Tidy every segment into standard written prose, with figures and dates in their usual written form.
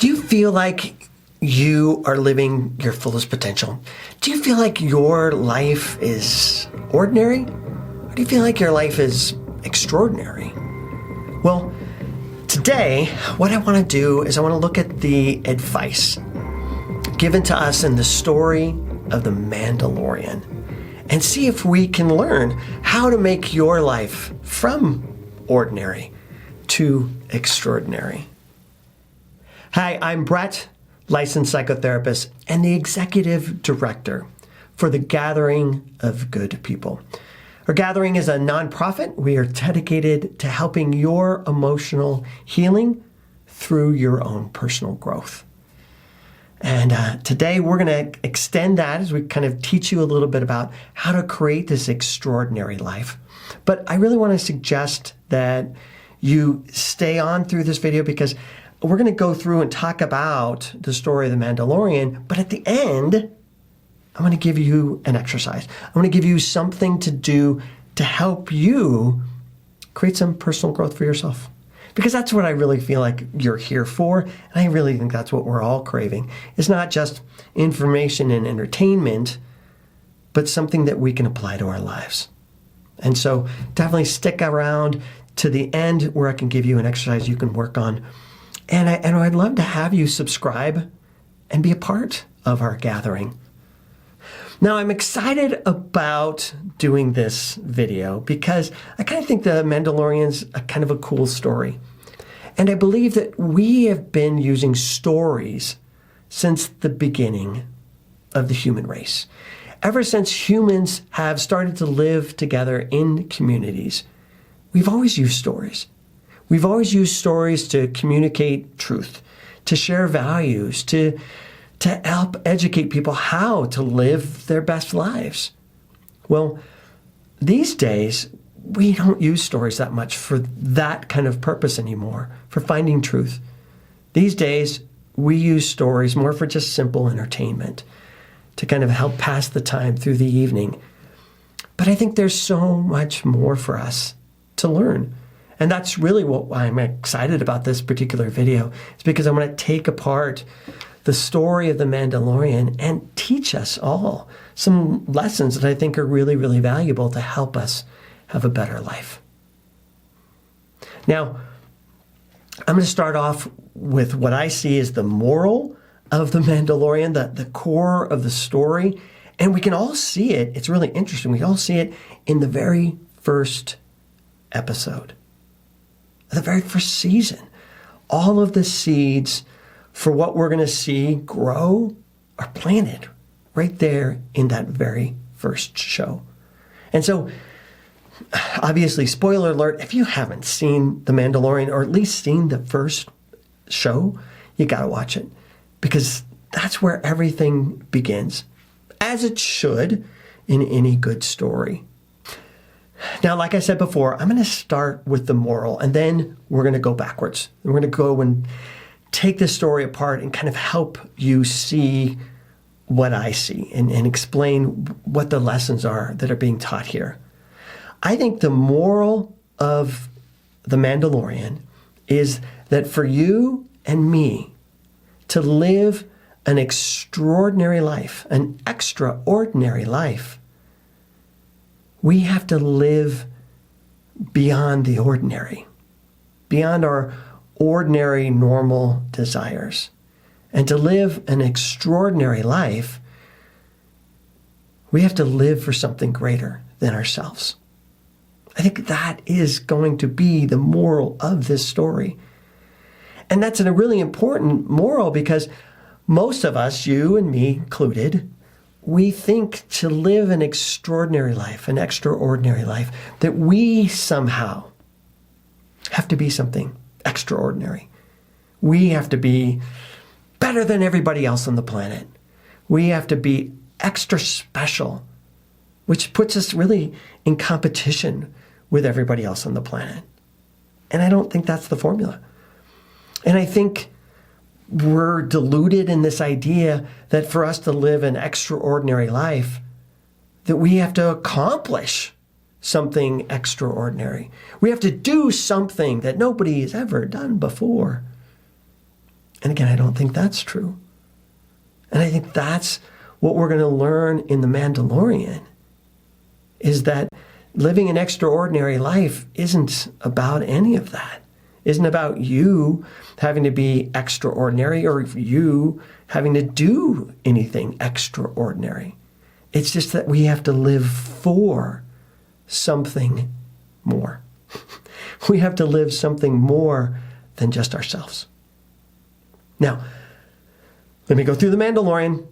Do you feel like you are living your fullest potential? Do you feel like your life is ordinary? Or do you feel like your life is extraordinary? Well, today, what I want to do is I want to look at the advice given to us in the story of the Mandalorian and see if we can learn how to make your life from ordinary to extraordinary. Hi, I'm Brett, licensed psychotherapist and the executive director for the Gathering of Good People. Our gathering is a nonprofit. We are dedicated to helping your emotional healing through your own personal growth. And today we're going to extend that as we kind of teach you a little bit about how to create this extraordinary life. But I really want to suggest that you stay on through this video because we're going to go through and talk about the story of the Mandalorian, but at the end, I'm going to give you an exercise. I'm going to give you something to do to help you create some personal growth for yourself. Because that's what I really feel like you're here for, and I really think that's what we're all craving. It's not just information and entertainment, but something that we can apply to our lives. And so definitely stick around to the end where I can give you an exercise you can work on. And I'd love to have you subscribe and be a part of our gathering. Now, I'm excited about doing this video because I kind of think the Mandalorian's a kind of a cool story. And I believe that we have been using stories since the beginning of the human race. Ever since humans have started to live together in communities, we've always used stories. We've always used stories to communicate truth, to share values, to help educate people how to live their best lives. Well, these days, we don't use stories that much for that kind of purpose anymore, for finding truth. These days, we use stories more for just simple entertainment, to kind of help pass the time through the evening. But I think there's so much more for us to learn. And that's really why I'm excited about this particular video. It's because I want to take apart the story of the Mandalorian and teach us all some lessons that I think are really, really valuable to help us have a better life. Now, I'm going to start off with what I see as the moral of the Mandalorian, the core of the story. And we can all see it. It's really interesting. We can all see it in the very first episode. The very first season. All of the seeds for what we're going to see grow are planted right there in that very first show. And so, obviously, spoiler alert, if you haven't seen The Mandalorian, or at least seen the first show, you got to watch it. Because that's where everything begins, as it should in any good story. Now, like I said before, I'm going to start with the moral, and then we're going to go backwards. We're going to go and take this story apart and kind of help you see what I see and explain what the lessons are that are being taught here. I think the moral of the Mandalorian is that for you and me to live an extraordinary life, an extraordinary life, we have to live beyond the ordinary, beyond our ordinary, normal desires. And to live an extraordinary life, we have to live for something greater than ourselves. I think that is going to be the moral of this story. And that's a really important moral because most of us, you and me included, we think to live an extraordinary life, an extraordinary life, that we somehow have to be something extraordinary. We have to be better than everybody else on the planet. We have to be extra special, which puts us really in competition with everybody else on the planet. And I don't think that's the formula. And I think we're deluded in this idea that for us to live an extraordinary life, that we have to accomplish something extraordinary. We have to do something that nobody has ever done before. And again, I don't think that's true. And I think that's what we're going to learn in The Mandalorian, is that living an extraordinary life isn't about any of that. Isn't about you having to be extraordinary or you having to do anything extraordinary. It's just that we have to live for something more. We have to live something more than just ourselves. Now, let me go through The Mandalorian,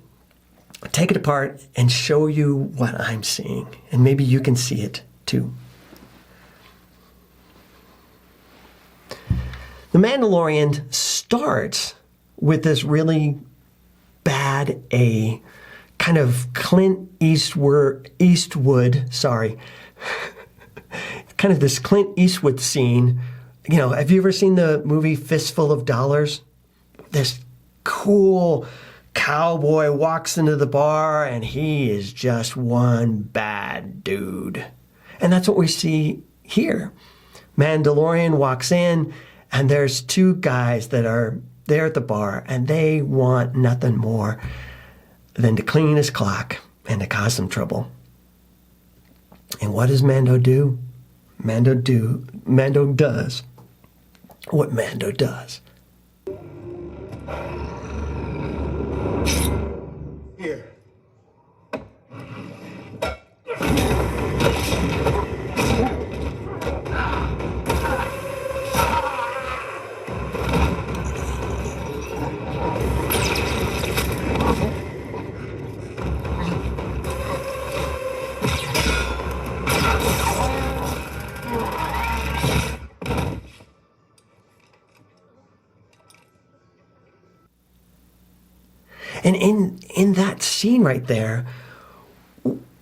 take it apart, and show you what I'm seeing. And maybe you can see it too. The Mandalorian starts with this really bad A, kind of Clint Eastwood, kind of this Clint Eastwood scene. You know, have you ever seen the movie Fistful of Dollars? This cool cowboy walks into the bar and he is just one bad dude. And that's what we see here. Mandalorian walks in and there's two guys that are there at the bar and they want nothing more than to clean his clock and to cause some trouble. And what does Mando do? Mando does what Mando does. Here. And in that scene right there,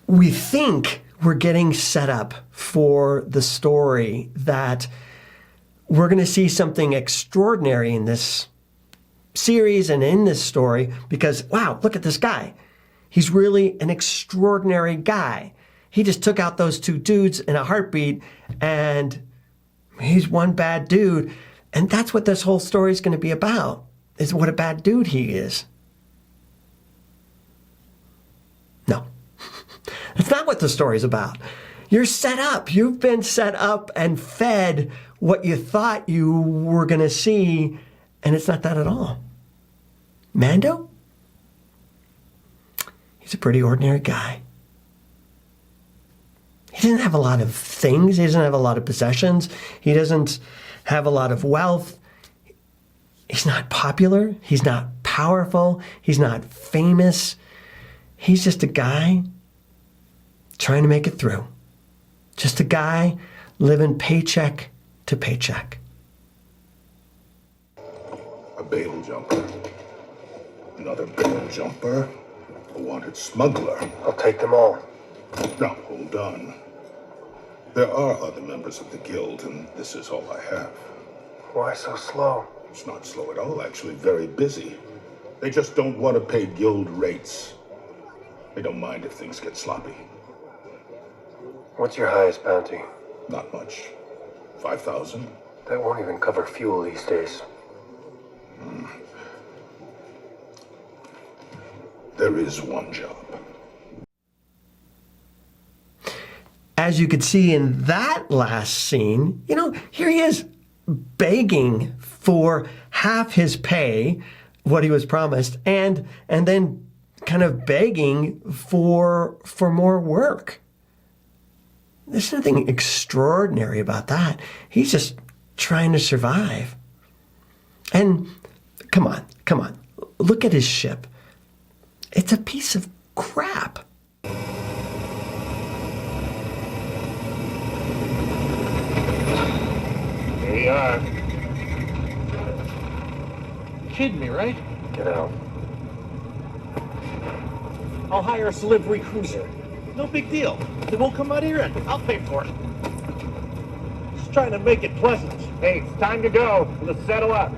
we think we're getting set up for the story that we're going to see something extraordinary in this series and in this story because, wow, look at this guy. He's really an extraordinary guy. He just took out those two dudes in a heartbeat and he's one bad dude. And that's what this whole story is going to be about, is what a bad dude he is. No, that's not what the story's about. You're set up. You've been set up and fed what you thought you were going to see, and it's not that at all. Mando? He's a pretty ordinary guy. He doesn't have a lot of things. He doesn't have a lot of possessions. He doesn't have a lot of wealth. He's not popular. He's not powerful. He's not famous. He's just a guy trying to make it through. Just a guy living paycheck to paycheck. A bail jumper. Another bail jumper. A wanted smuggler. I'll take them all. Now, hold on. There are other members of the guild, and this is all I have. Why so slow? It's not slow at all, actually. Very busy. They just don't want to pay guild rates. They don't mind if things get sloppy. What's your highest bounty? Not much. 5,000? That won't even cover fuel these days. There is one job. As you could see in that last scene, you know, here he is begging for half his pay, what he was promised, and then kind of begging for more work. There's nothing extraordinary about that. He's just trying to survive. And come on. Look at his ship. It's a piece of crap. Here you are. Kidding me, right? Get out. I'll hire a delivery cruiser. No big deal. They won't come out here and I'll pay for it. Just trying to make it pleasant. Hey, it's time to go. Let's settle up.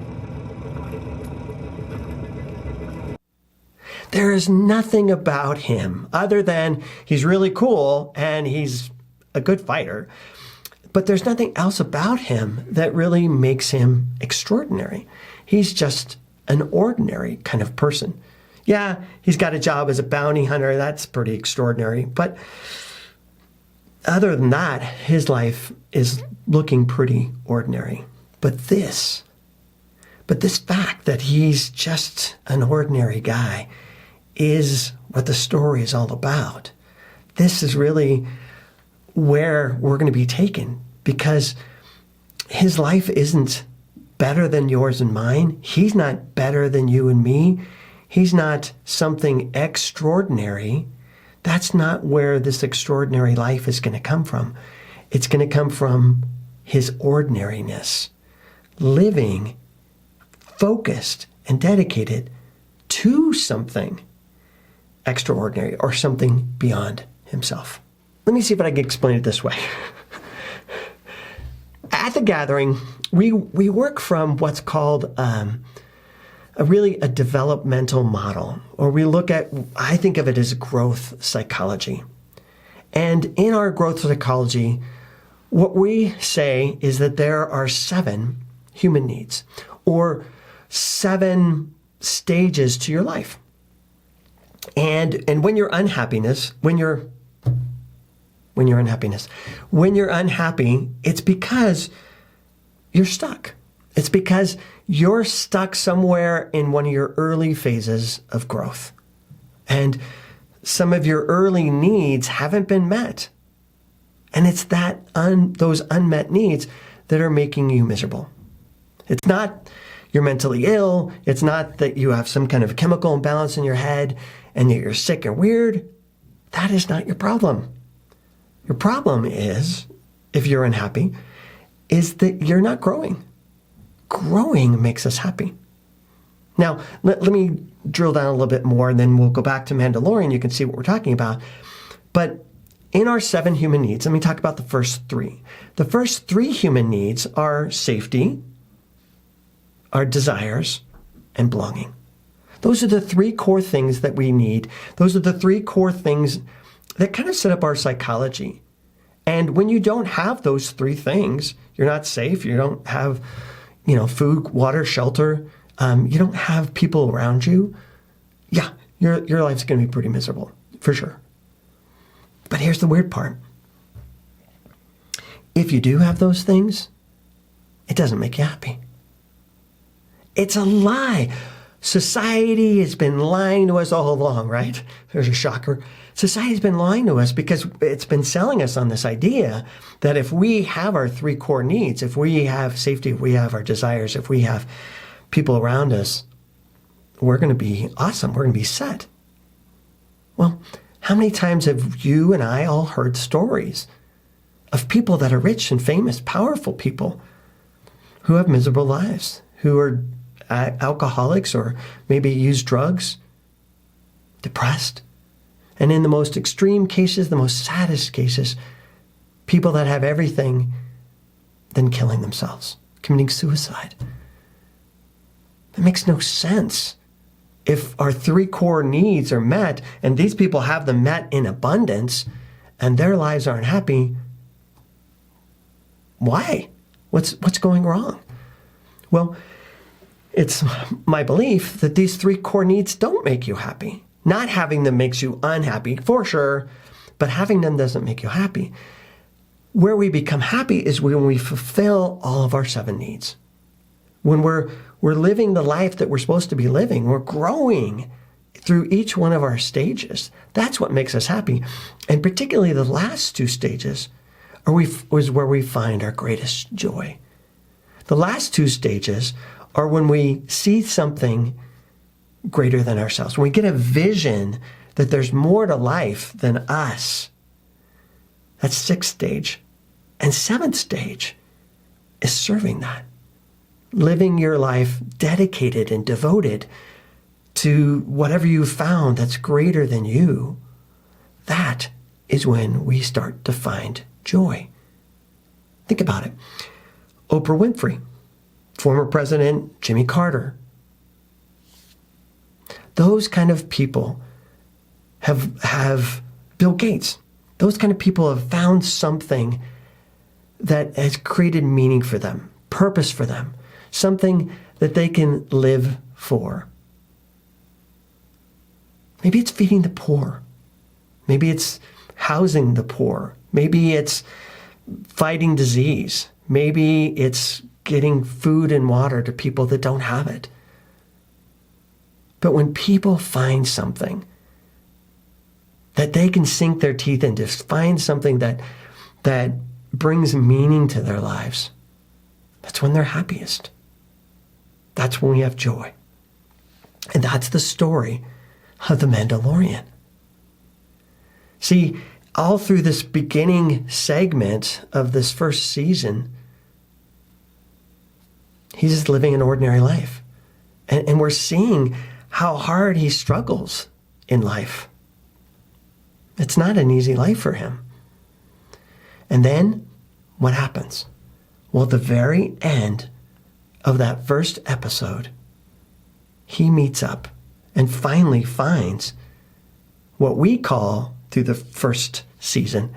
There is nothing about him other than he's really cool and he's a good fighter. But there's nothing else about him that really makes him extraordinary. He's just an ordinary kind of person. Yeah, he's got a job as a bounty hunter. That's pretty extraordinary. But other than that, his life is looking pretty ordinary. But this fact that he's just an ordinary guy is what the story is all about. This is really where we're going to be taken, because his life isn't better than yours and mine. He's not better than you and me. He's not something extraordinary. That's not where this extraordinary life is going to come from. It's going to come from his ordinariness, living focused and dedicated to something extraordinary or something beyond himself. Let me see if I can explain it this way. At the gathering, we work from what's called a developmental model, or we look at, I think of it as growth psychology. And in our growth psychology, what we say is that there are 7 human needs, or 7 stages to your life. And when you're unhappy, it's because you're stuck. It's because you're stuck somewhere in one of your early phases of growth. And some of your early needs haven't been met. And it's those unmet needs that are making you miserable. It's not you're mentally ill. It's not that you have some kind of chemical imbalance in your head and that you're sick and weird. That is not your problem. Your problem is, if you're unhappy, is that you're not growing. Growing makes us happy. Now, let me drill down a little bit more, and then we'll go back to Mandalorian. You can see what we're talking about. But in our 7 human needs, let me talk about the first 3. The first 3 human needs are safety, our desires, and belonging. Those are the 3 core things that we need. Those are the 3 core things that kind of set up our psychology. And when you don't have those 3 things, you're not safe, you don't have, food, water, shelter, you don't have people around you, yeah, your life's going to be pretty miserable, for sure. But here's the weird part. If you do have those things, it doesn't make you happy. It's a lie. Society has been lying to us all along, right? There's a shocker. Society's been lying to us because it's been selling us on this idea that if we have our 3 core needs, if we have safety, if we have our desires, if we have people around us, we're going to be awesome. We're going to be set. Well, how many times have you and I all heard stories of people that are rich and famous, powerful people who have miserable lives, who are alcoholics or maybe use drugs, depressed? And in the most extreme cases, the most saddest cases, people that have everything, then killing themselves, committing suicide. That makes no sense. If our 3 core needs are met, and these people have them met in abundance, and their lives aren't happy, why? What's going wrong? Well, it's my belief that these 3 core needs don't make you happy. Not having them makes you unhappy, for sure, but having them doesn't make you happy. Where we become happy is when we fulfill all of our 7 needs. When we're living the life that we're supposed to be living, we're growing through each one of our stages. That's what makes us happy. And particularly the last 2 stages is where we find our greatest joy. The last 2 stages are when we see something greater than ourselves. When we get a vision that there's more to life than us. That's 6th stage. And 7th stage is serving that. Living your life dedicated and devoted to whatever you found that's greater than you. That is when we start to find joy. Think about it. Oprah Winfrey, former President Jimmy Carter. Those kind of people have Bill Gates. Those kind of people have found something that has created meaning for them, purpose for them, something that they can live for. Maybe it's feeding the poor. Maybe it's housing the poor. Maybe it's fighting disease. Maybe it's getting food and water to people that don't have it. But when people find something that they can sink their teeth into, find something that brings meaning to their lives, that's when they're happiest. That's when we have joy. And that's the story of the Mandalorian. See, all through this beginning segment of this first season, he's just living an ordinary life. And we're seeing how hard he struggles in life. It's not an easy life for him. And then what happens? Well, at the very end of that first episode, he meets up and finally finds what we call, through the first season,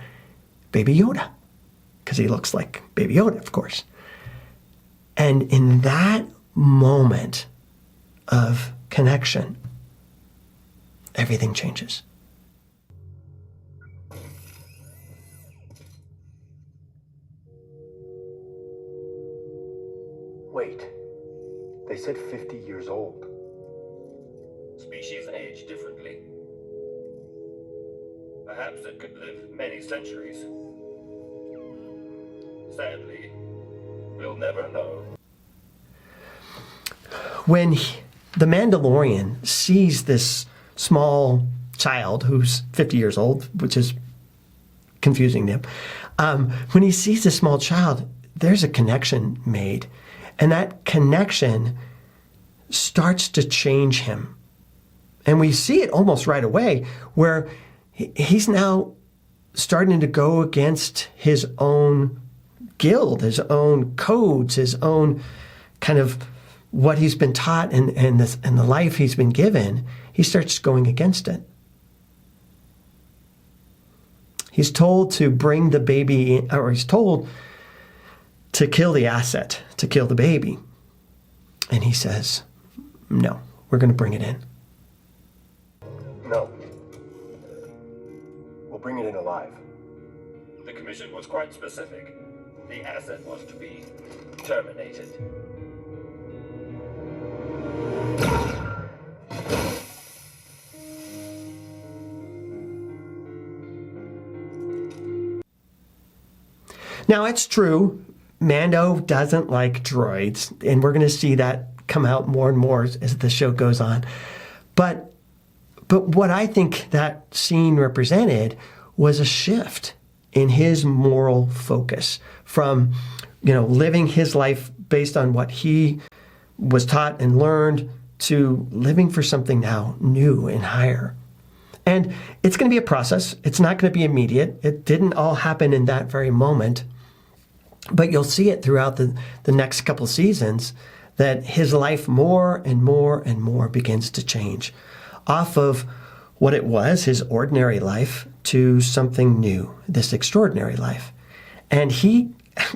Baby Yoda. Because he looks like Baby Yoda, of course. And in that moment of connection, everything changes. Wait, they said 50 years old. Species age differently. Perhaps it could live many centuries. Sadly, we'll never know. When the Mandalorian sees this small child who's 50 years old, which is confusing to him, when he sees this small child, there's a connection made. And that connection starts to change him. And we see it almost right away, where he's now starting to go against his own guild, his own codes, his own kind of what he's been taught and the life he's been given. He starts going against it. He's told to bring the baby, or he's told to kill the asset, to kill the baby. And he says, no, we're going to bring it in. No. We'll bring it in alive. The commission was quite specific. The asset was to be terminated. Now, it's true, Mando doesn't like droids, and we're going to see that come out more and more as the show goes on. But what I think that scene represented was a shift in his moral focus from, living his life based on what he was taught and learned to living for something now new and higher. And it's going to be a process. It's not going to be immediate. It didn't all happen in that very moment. But you'll see it throughout the next couple seasons that his life more and more and more begins to change off of what it was, his ordinary life, to something new, this extraordinary life. And he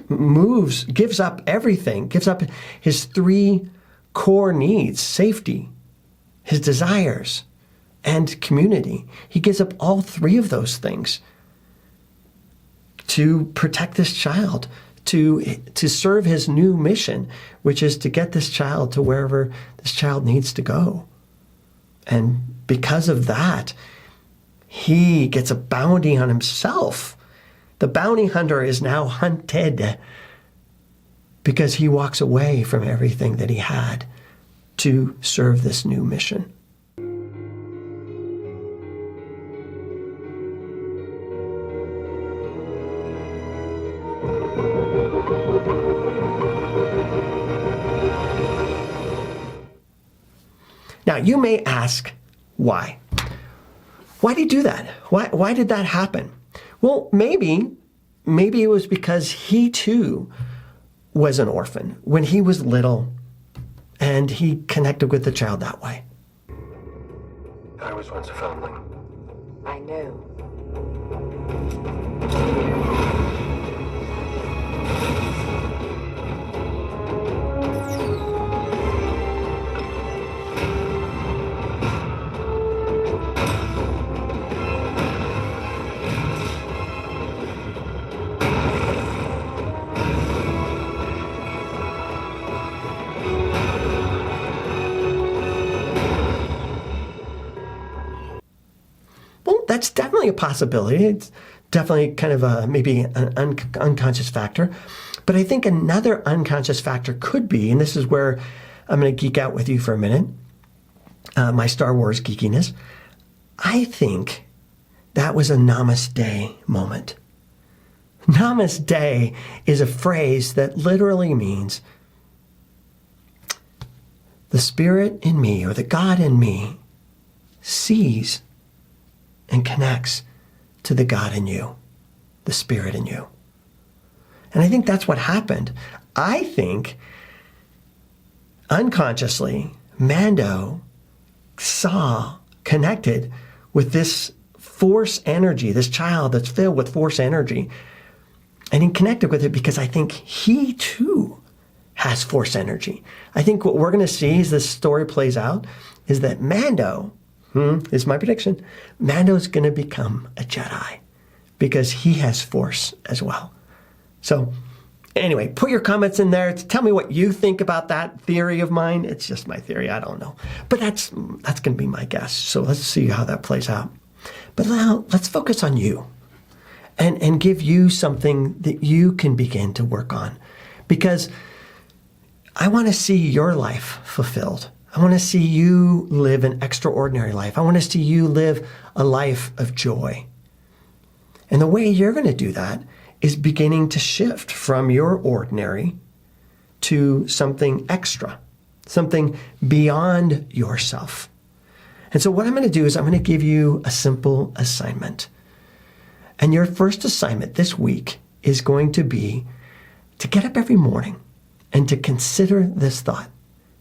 gives up everything, gives up his three core needs: safety, his desires, and community. He gives up all three of those things to protect this child, to serve his new mission, which is to get this child to wherever this child needs to go. And because of that, he gets a bounty on himself. The bounty hunter is now hunted because he walks away from everything that he had to serve this new mission. Now, you may ask, why? Why did he do that? Why did that happen? Well, maybe it was because he too was an orphan when he was little, and he connected with the child that way. I was once a foundling. I know. that's definitely a possibility. It's definitely kind of maybe an unconscious factor. But I think another unconscious factor could be, and this is where I'm going to geek out with you for a minute, my Star Wars geekiness. I think that was a Namaste moment. Namaste is a phrase that literally means the spirit in me, or the God in me, sees and connects to the God in you, the spirit in you. And I think that's what happened. I think unconsciously, Mando saw, connected with this force energy, this child that's filled with force energy. And he connected with it because I think he too has force energy. I think what we're going to see as this story plays out is that Mando, is my prediction, Mando's going to become a Jedi because he has force as well. So anyway, put your comments in there. Tell me what you think about that theory of mine. It's just my theory. I don't know. But that's going to be my guess. So let's see how that plays out. But now let's focus on you and give you something that you can begin to work on. Because I want to see your life fulfilled. I want to see you live an extraordinary life. I want to see you live a life of joy. And the way you're going to do that is beginning to shift from your ordinary to something extra, something beyond yourself. And so what I'm going to do is I'm going to give you a simple assignment. And your first assignment this week is going to be to get up every morning and to consider this thought.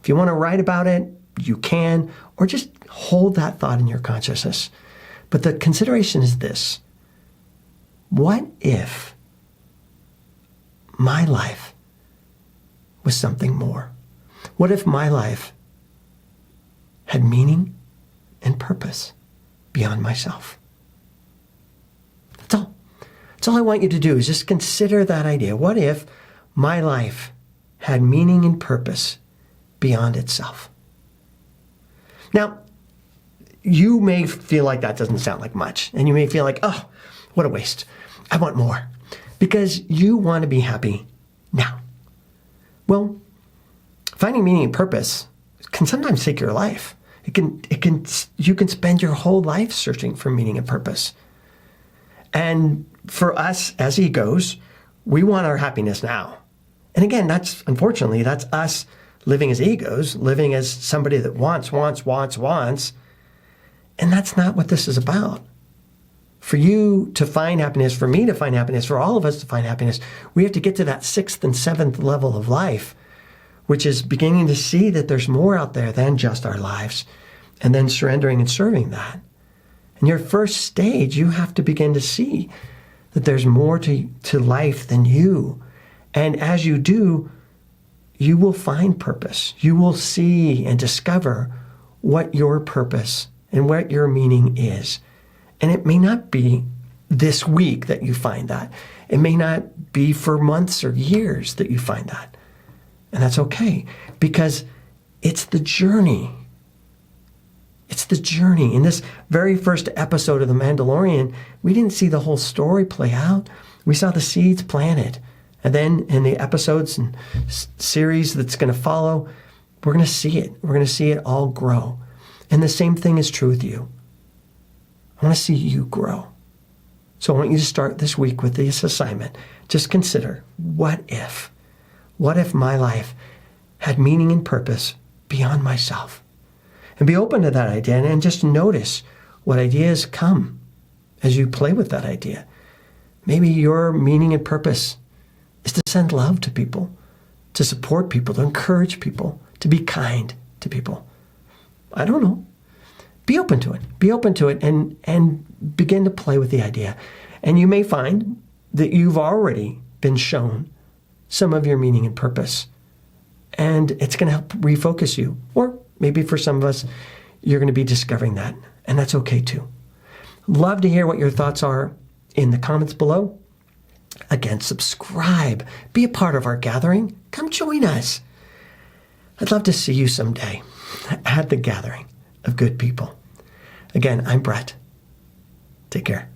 If you want to write about it, you can, or just hold that thought in your consciousness. But the consideration is this: what if my life was something more? What if my life had meaning and purpose beyond myself? That's all. That's all I want you to do is just consider that idea. What if my life had meaning and purpose beyond itself? Now, you may feel like that doesn't sound like much, and you may feel like, oh, what a waste. I want more. Because you want to be happy now. Well, finding meaning and purpose can sometimes take your life. You can spend your whole life searching for meaning and purpose. And for us as egos, we want our happiness now. And again, that's us living as egos, living as somebody that wants. And that's not what this is about. For you to find happiness, for me to find happiness, for all of us to find happiness, we have to get to that 6th and 7th level of life, which is beginning to see that there's more out there than just our lives, and then surrendering and serving that. In your first stage, you have to begin to see that there's more to life than you. And as you do, you will find purpose. You will see and discover what your purpose and what your meaning is. And it may not be this week that you find that. It may not be for months or years that you find that. And that's okay, because it's the journey. It's the journey. In this very first episode of The Mandalorian, we didn't see the whole story play out. We saw the seeds planted. And then in the episodes and series that's going to follow, we're going to see it. We're going to see it all grow. And the same thing is true with you. I want to see you grow. So I want you to start this week with this assignment. Just consider, what if? What if my life had meaning and purpose beyond myself? And be open to that idea and just notice what ideas come as you play with that idea. Maybe your meaning and purpose is to send love to people, to support people, to encourage people, to be kind to people. I don't know. Be open to it. Be open to it and begin to play with the idea. And you may find that you've already been shown some of your meaning and purpose. And it's going to help refocus you. Or maybe for some of us, you're going to be discovering that. And that's okay too. Love to hear what your thoughts are in the comments below. Again, subscribe. Be a part of our gathering. Come join us. I'd love to see you someday at the gathering of good people. Again, I'm Brett. Take care.